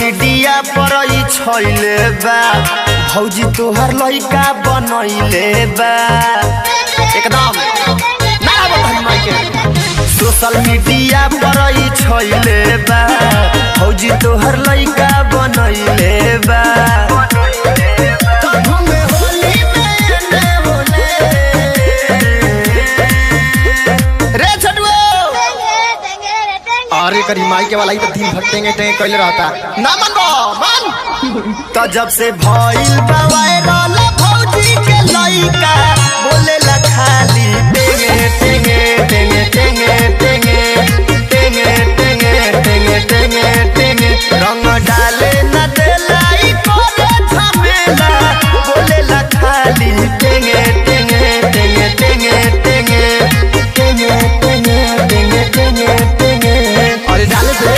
media पर छइले बा भौजी तोहर लइका बनइले बा एकदम ना बताई माई के सोशल मीडिया पर छइले बा भौजी तोहर लइका बनइले बा अरे करी माई के वाला ही तो दिन भर टेंगे कैले रहता ना मन तो जब से भइल बा वायरल भौजी के लइका बोले ला खाली टेंगे टेंगे टेंगे टेंगे टेंगे टेंगे टेंगे टेंगे टेंगे टेंगे रंग डाले न देलाई करे झमेला बोले ला खाली टेंगे टेंगे टेंगे टेंगे टेंगे टेंगे टेंगे टेंगे टेंगे टेंगे अरे डाले दे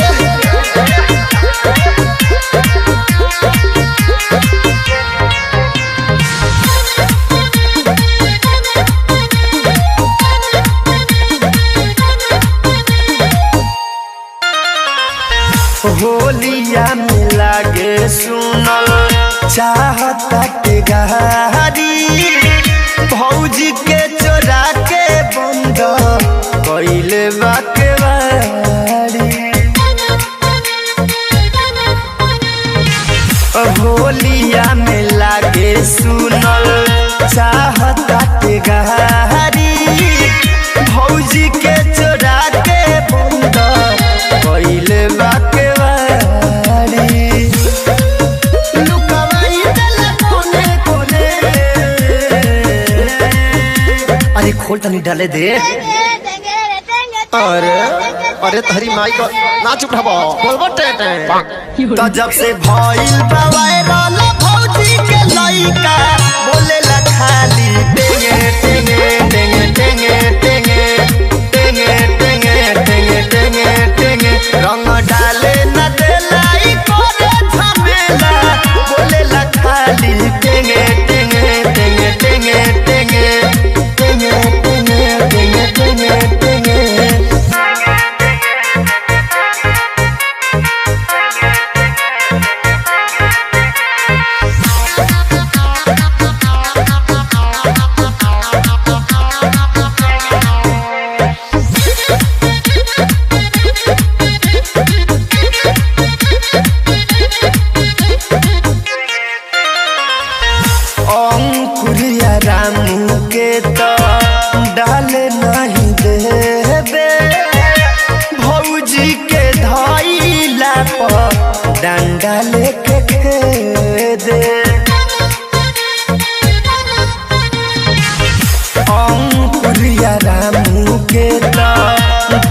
होलिया में लागे सुनल चाहता के गहारी भौजी के चोरा के बंद कइले बाके बारी होलिया में लागे सुनल चाहता के गहारी भौजी के चोरा के बंद कइले बाके खोल तनी डाले दे अरे अरे तहरी माई को ना चुप रहो बोलबो टे तो जब से भइल बा वायरल भौजी के लइका बोले ला खाली टेंगे टेंगे टेंगे टेंगे टेंगे टेंगे टेंगे टेंगे टेंगे टेंगे रंग डाले न देलाई करे झमेला बोले ला खाली टेंगे टेंगे टेंगे टेंगे टेंगे अंकुरिया रामू के तो डाले नहीं देबे भौजी के धइला पर डंडा लेके खेदे अंकुरिया रामू के तो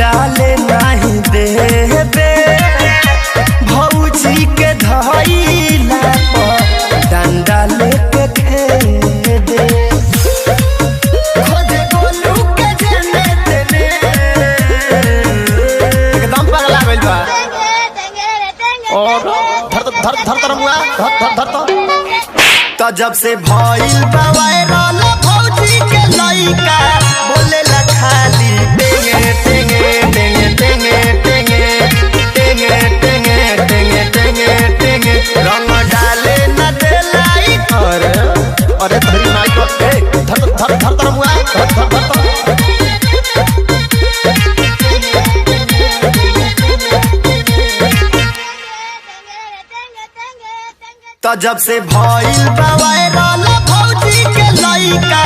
डाले नहीं देबे भौजी के धइला पर डंडा लेके खेदे खोदे गोलू के जने तेने एकदम पगला गइल बा और धर धर धर मुआ धर तो जब से भइल बा वायरल भौजी के लइका बोले ला खाली टेंगे टेंगे टेंगे टेंगे टेंगे टेंगे टेंगे टेंगे टेंगे टेंगे रंग डाले न देलाई अरे अरे तहरी माई को धर धर धर धर मुआ धर धर धर तो जब से भइल बा वायरल भौजी के लइका